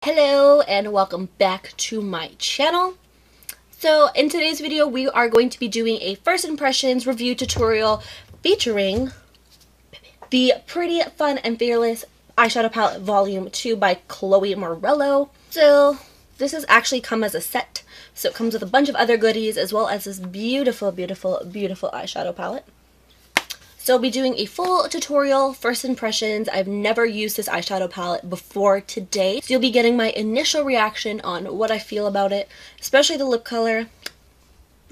Hello and welcome back to my channel. So in today's video we are going to be doing a first impressions review tutorial featuring the Pretty Fun and Fearless Eyeshadow Palette Volume 2 by Chloe Morello. So this has actually come as a set, so it comes with a bunch of other goodies as well as this beautiful eyeshadow palette. So I'll be doing a full tutorial, first impressions. I've never used this eyeshadow palette before today. So you'll be getting my initial reaction on what I feel about it, especially the lip color.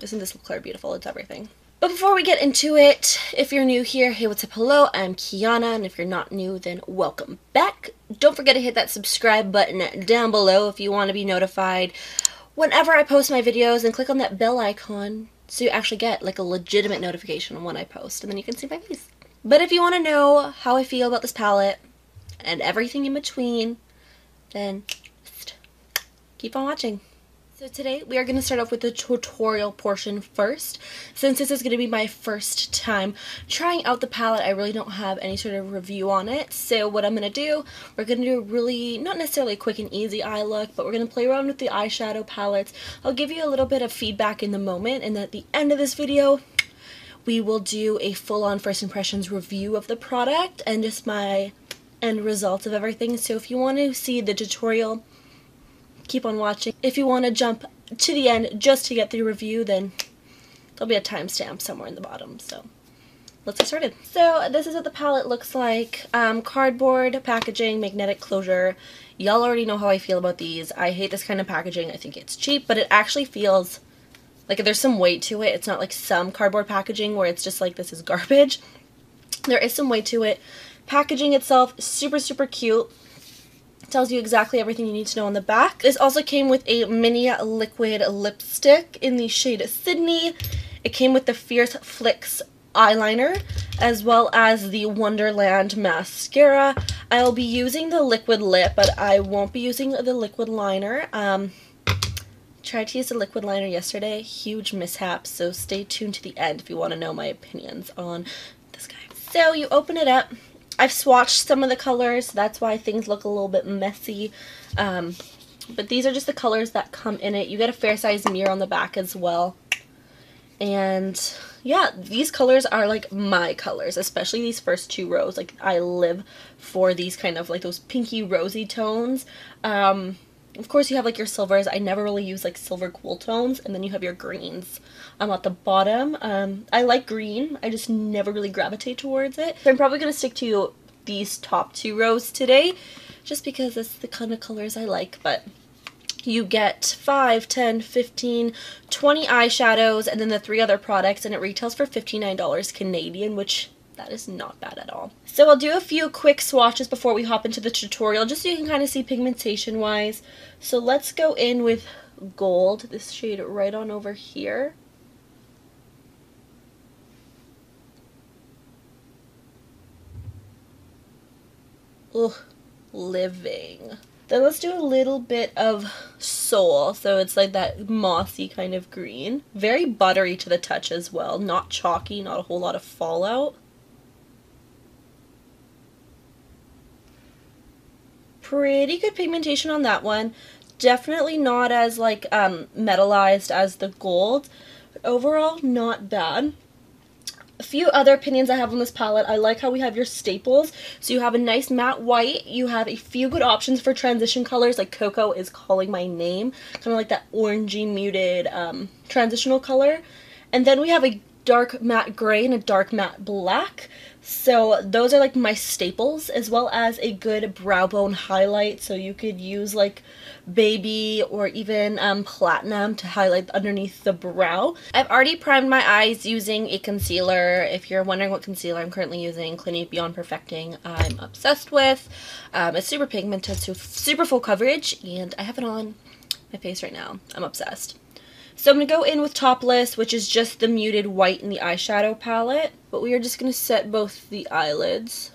Isn't this lip color beautiful? It's everything. But before we get into it, if you're new here, hey, what's up, hello, I'm Kiana, and if you're not new, then welcome back. Don't forget to hit that subscribe button down below if you want to be notified whenever I post my videos, and click on that bell icon so you actually get like a legitimate notification on when I post, and then you can see my face. But if you want to know how I feel about this palette and everything in between, then just keep on watching. So today we are going to start off with the tutorial portion first. Since this is going to be my first time trying out the palette, I really don't have any sort of review on it. So what I'm going to do, we're going to do a really, not necessarily a quick and easy eye look, but we're going to play around with the eyeshadow palettes. I'll give you a little bit of feedback in the moment, and at the end of this video, we will do a full-on first impressions review of the product and just my end results of everything. So if you want to see the tutorial, keep on watching. If you want to jump to the end just to get the review, then there'll be a timestamp somewhere in the bottom. So let's get started. So this is what the palette looks like. Cardboard packaging, magnetic closure. Y'all already know how I feel about these. I hate this kind of packaging. I think it's cheap, but it actually feels like there's some weight to it. It's not like some cardboard packaging where it's just like, this is garbage. There is some weight to it. Packaging itself, super cute. Tells you exactly everything you need to know on the back. This also came with a mini liquid lipstick in the shade Sydney. It came with the Fierce Flicks eyeliner as well as the Wonderland mascara. I'll be using the liquid lip, but I won't be using the liquid liner. Tried to use the liquid liner yesterday. Huge mishap, so stay tuned to the end if you want to know my opinions on this guy. So you open it up. I've swatched some of the colors, that's why things look a little bit messy, but these are just the colors that come in it. You get a fair size mirror on the back as well, and yeah, these colors are like my colors, especially these first two rows. Like, I live for these kind of like those pinky rosy tones. Of course you have like your silvers. I never really use like silver cool tones, and then you have your greens at the bottom. I like green, I just never really gravitate towards it. So I'm probably going to stick to these top two rows today, just because that's the kind of colors I like. But you get 5, 10, 15, 20 eyeshadows, and then the 3 other products, and it retails for $59 Canadian, which that is not bad at all. So I'll do a few quick swatches before we hop into the tutorial, just so you can kind of see pigmentation wise. So let's go in with Gold, this shade right on over here. Ugh, living. Then let's do a little bit of Soul, so it's like that mossy kind of green. Very buttery to the touch as well, not chalky, not a whole lot of fallout. Pretty good pigmentation on that one. Definitely not as like metallized as the Gold, but overall not bad. A few other opinions I have on this palette. I like how we have your staples. So you have a nice matte white. You have a few good options for transition colors, like Cocoa is Calling My Name, kind of like that orangey muted transitional color. And then we have a dark matte gray and a dark matte black. So those are like my staples, as well as a good brow bone highlight. So you could use like Baby or even Platinum to highlight underneath the brow. I've already primed my eyes using a concealer. If you're wondering what concealer I'm currently using, Clinique Beyond Perfecting, I'm obsessed with. It's super pigmented, so super full coverage, and I have it on my face right now. I'm obsessed. So I'm going to go in with Topless, which is just the muted white in the eyeshadow palette. But we are just going to set both the eyelids.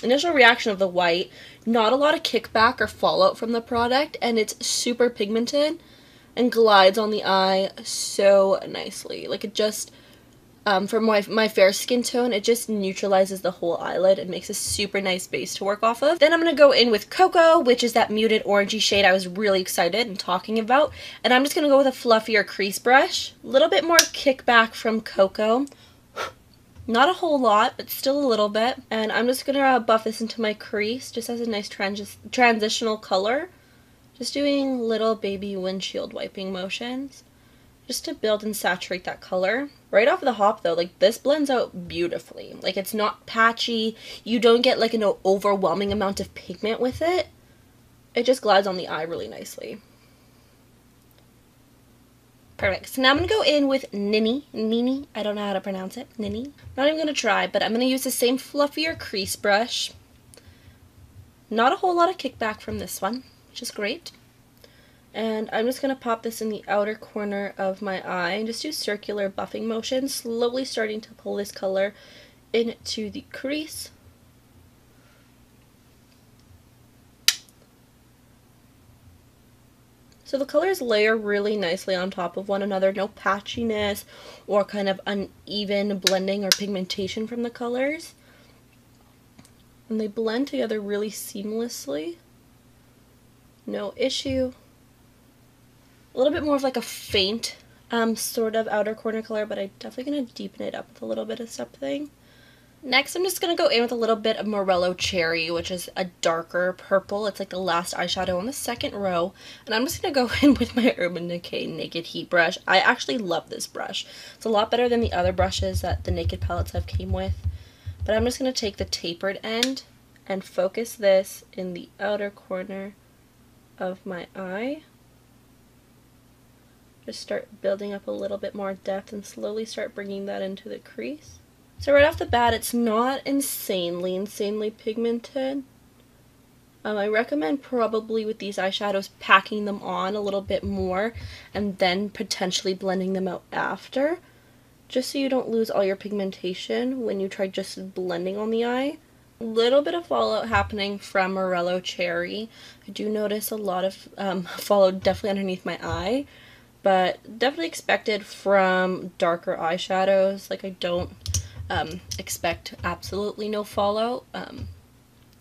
Initial reaction of the white, not a lot of kickback or fallout from the product, and it's super pigmented and glides on the eye so nicely. Like, it just for my fair skin tone, it just neutralizes the whole eyelid and makes a super nice base to work off of. Then I'm going to go in with Cocoa, which is that muted orangey shade I was really excited and talking about. And I'm just going to go with a fluffier crease brush. A little bit more kickback from Cocoa. Not a whole lot, but still a little bit. And I'm just going to buff this into my crease just as a nice transitional color. Just doing little baby windshield wiping motions, just to build and saturate that color. Right off the hop though, like this blends out beautifully. Like it's not patchy, you don't get like an overwhelming amount of pigment with it. It just glides on the eye really nicely. Perfect. So now I'm going to go in with Nini, I don't know how to pronounce it, Nini. Not even going to try, but I'm going to use the same fluffier crease brush. Not a whole lot of kickback from this one, which is great. And I'm just going to pop this in the outer corner of my eye and just do circular buffing motions, slowly starting to pull this color into the crease. So the colors layer really nicely on top of one another, no patchiness or kind of uneven blending or pigmentation from the colors. And they blend together really seamlessly. No issue. A little bit more of like a faint sort of outer corner color, but I'm definitely going to deepen it up with a little bit of something. Next, I'm just going to go in with a little bit of Morello Cherry, which is a darker purple. It's like the last eyeshadow on the second row. And I'm just going to go in with my Urban Decay Naked Heat brush. I actually love this brush. It's a lot better than the other brushes that the Naked palettes have came with. But I'm just going to take the tapered end and focus this in the outer corner of my eye. Just start building up a little bit more depth and slowly start bringing that into the crease. So right off the bat, it's not insanely pigmented. I recommend probably with these eyeshadows packing them on a little bit more and then potentially blending them out after, just so you don't lose all your pigmentation when you try just blending on the eye. A little bit of fallout happening from Morello Cherry. I do notice a lot of fallout definitely underneath my eye, but definitely expected from darker eyeshadows. Like I don't expect absolutely no fallout.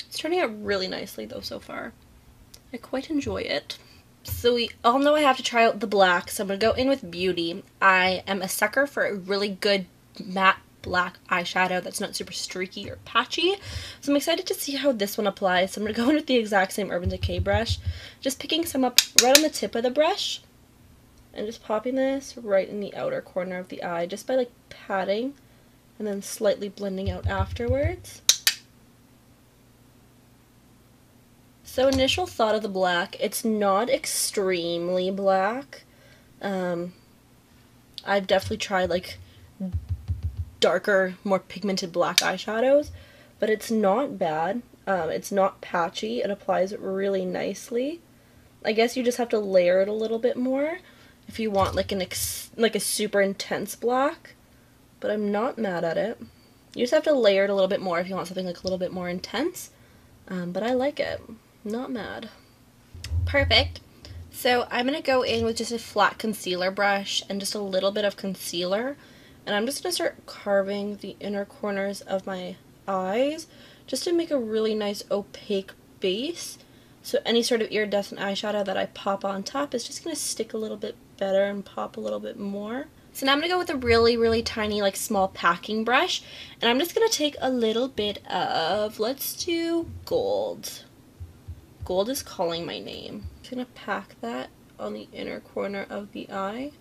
It's turning out really nicely though so far. I quite enjoy it. So we all know I have to try out the black, so I'm going to go in with Beauty. I am a sucker for a really good matte black eyeshadow that's not super streaky or patchy. So I'm excited to see how this one applies. So I'm going to go in with the exact same Urban Decay brush, just picking some up right on the tip of the brush and just popping this right in the outer corner of the eye just by like patting and then slightly blending out afterwards. So initial thought of the black, it's not extremely black. I've definitely tried like darker, more pigmented black eyeshadows, but it's not bad. It's not patchy. It applies really nicely. I guess you just have to layer it a little bit more if you want like a super intense black, but I'm not mad at it. You just have to layer it a little bit more if you want something like a little bit more intense, but I like it. Not mad. Perfect. So I'm going to go in with just a flat concealer brush and just a little bit of concealer, and I'm just going to start carving the inner corners of my eyes just to make a really nice opaque base. So any sort of iridescent eyeshadow that I pop on top is just going to stick a little bit better and pop a little bit more. So now I'm going to go with a really tiny like small packing brush, and I'm just going to take a little bit of, let's do gold. Gold is calling my name. I'm just going to pack that on the inner corner of the eye.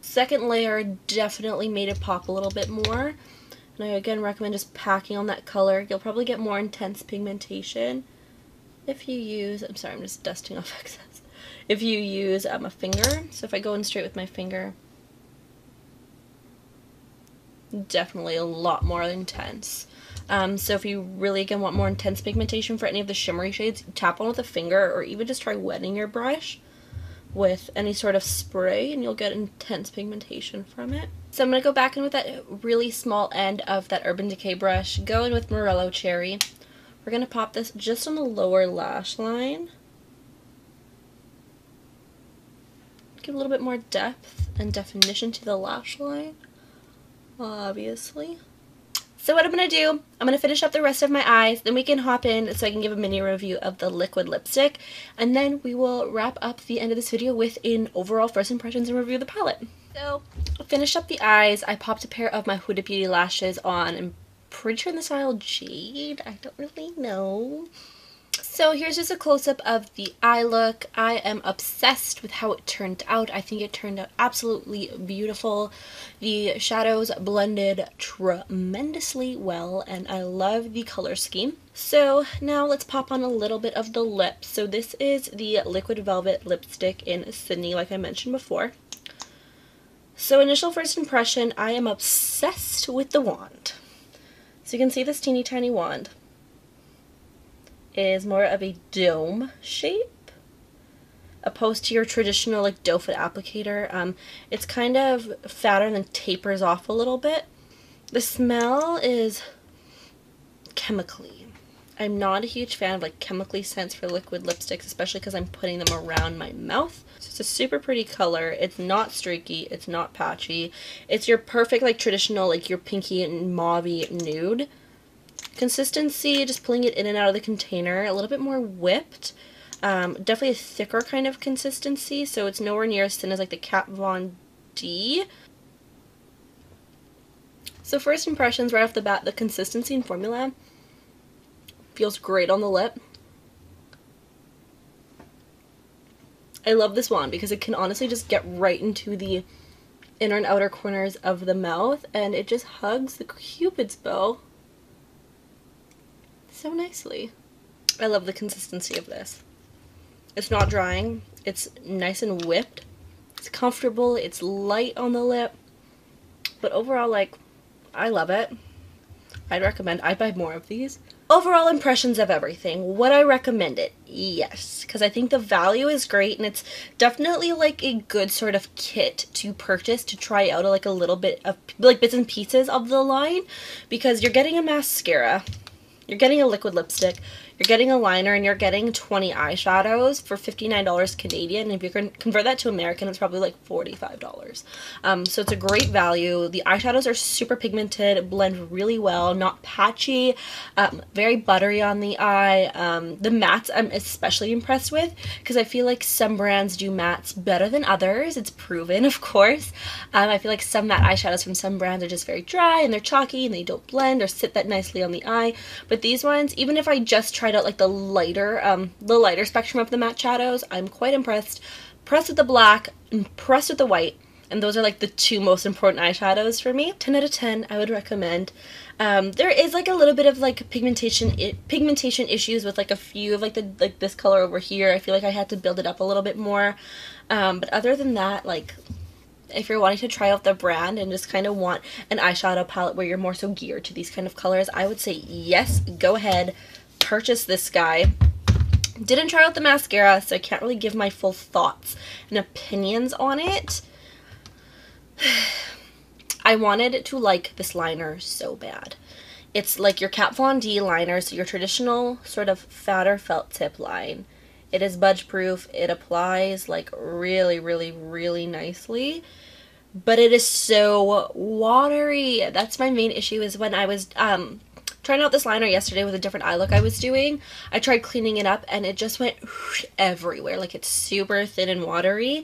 Second layer definitely made it pop a little bit more. And I again recommend just packing on that color. You'll probably get more intense pigmentation if you use, I'm sorry, I'm just dusting off excess. If you use a finger. So if I go in straight with my finger, definitely a lot more intense. So if you really again want more intense pigmentation for any of the shimmery shades, tap on with a finger or even just try wetting your brush with any sort of spray and you'll get intense pigmentation from it. So I'm going to go back in with that really small end of that Urban Decay brush, go in with Morello Cherry, We're going to pop this just on the lower lash line. Give a little bit more depth and definition to the lash line, obviously. So what I'm going to do, I'm going to finish up the rest of my eyes, then we can hop in so I can give a mini review of the liquid lipstick, and then we will wrap up the end of this video with an overall first impressions and review of the palette. So, finish up the eyes. I popped a pair of my Huda Beauty lashes on. I'm pretty sure in the style Jade. I don't really know. So here's just a close-up of the eye look. I am obsessed with how it turned out. I think it turned out absolutely beautiful. The shadows blended tremendously well, and I love the color scheme. So now let's pop on a little bit of the lips. So this is the Liquid Velvet lipstick in Sydney, like I mentioned before. So initial first impression, I am obsessed with the wand. So you can see this teeny tiny wand is more of a dome shape opposed to your traditional like doe foot applicator. It's kind of fatter and then tapers off a little bit. The smell is chemically. I'm not a huge fan of like chemically scents for liquid lipsticks, especially because I'm putting them around my mouth. So it's a super pretty color. It's not streaky. It's not patchy. It's your perfect like traditional like your pinky and mauvey nude. Consistency, just pulling it in and out of the container, a little bit more whipped. Definitely a thicker kind of consistency, so it's nowhere near as thin as like the Kat Von D. So first impressions right off the bat, the consistency and formula feels great on the lip. I love this wand because it can honestly just get right into the inner and outer corners of the mouth, and it just hugs the Cupid's bow so nicely. I love the consistency of this. It's not drying. It's nice and whipped. It's comfortable. It's light on the lip. But overall, like, I love it. I'd recommend. I'd buy more of these. Overall impressions of everything. Would I recommend it? Yes, because I think the value is great, and it's definitely like a good sort of kit to purchase to try out like a little bit of like bits and pieces of the line, because you're getting a mascara, you're getting a liquid lipstick, you're getting a liner, and you're getting 20 eyeshadows for $59 Canadian. And if you can convert that to American, it's probably like $45. So it's a great value. The eyeshadows are super pigmented, blend really well, not patchy, very buttery on the eye. The mattes I'm especially impressed with, because I feel like some brands do mattes better than others. It's proven, of course. I feel like some matte eyeshadows from some brands are just very dry and they're chalky and they don't blend or sit that nicely on the eye. But these ones, even if I just tried out like the lighter spectrum of the matte shadows, I'm quite impressed. Impressed with the black, impressed with the white, and those are like the two most important eyeshadows for me. 10 out of 10, I would recommend. There is like a little bit of like pigmentation issues with like a few of like this color over here. I feel like I had to build it up a little bit more. But other than that, like, if you're wanting to try out the brand and just kind of want an eyeshadow palette where you're more so geared to these kind of colors, I would say yes, go ahead, purchase this guy. Didn't try out the mascara, so I can't really give my full thoughts and opinions on it. I wanted to like this liner so bad. It's like your Kat Von D liner, so your traditional sort of fatter felt tip line. It is budge proof. It applies like really, really, really nicely, but it is so watery. That's my main issue. Is when I was trying out this liner yesterday with a different eye look I was doing, I tried cleaning it up and it just went everywhere. Like, it's super thin and watery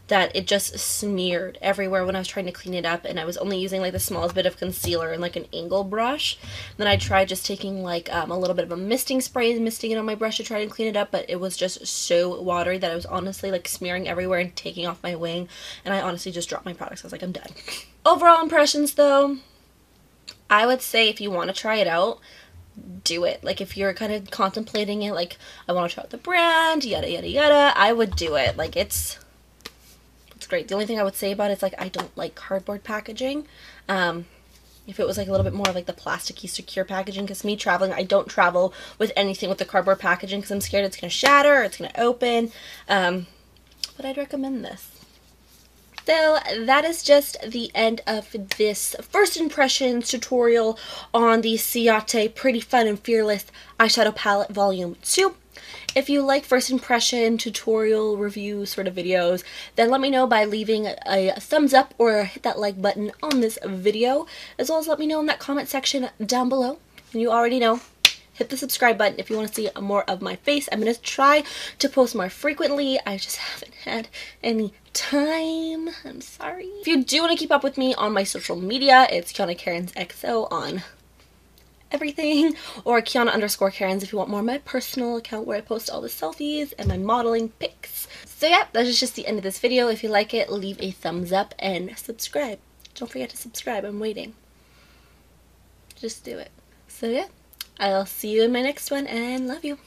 that it just smeared everywhere when I was trying to clean it up, and I was only using like the smallest bit of concealer and like an angle brush. Then I tried just taking like a little bit of a misting spray and misting it on my brush to try and clean it up, but it was just so watery that I was honestly like smearing everywhere and taking off my wing, and I honestly just dropped my products. I was like, I'm done. Overall impressions though, I would say if you want to try it out, do it. Like, if you're kind of contemplating it, like, I want to try out the brand, yada yada yada, I would do it. Like, it's great. The only thing I would say about it is like, I don't like cardboard packaging. If it was like a little bit more of like the plasticky secure packaging, because me traveling, I don't travel with anything with the cardboard packaging because I'm scared it's gonna shatter or it's gonna open. But I'd recommend this. So that is just the end of this first impressions tutorial on the Ciate Pretty Fun and Fearless Eyeshadow Palette Volume 2. If you like first impression tutorial review sort of videos, then let me know by leaving a thumbs up or hit that like button on this video, as well as let me know in that comment section down below. And you already know, hit the subscribe button if you want to see more of my face. I'm going to try to post more frequently. I just haven't had any time. I'm sorry. If you do want to keep up with me on my social media, it's Kiana Karens XO on everything, or Kiana_Karens if you want more of my personal account where I post all the selfies and my modeling pics. So yeah, that is just the end of this video. If you like it, leave a thumbs up and subscribe. Don't forget to subscribe. I'm waiting. Just do it. So yeah, I'll see you in my next one, and love you.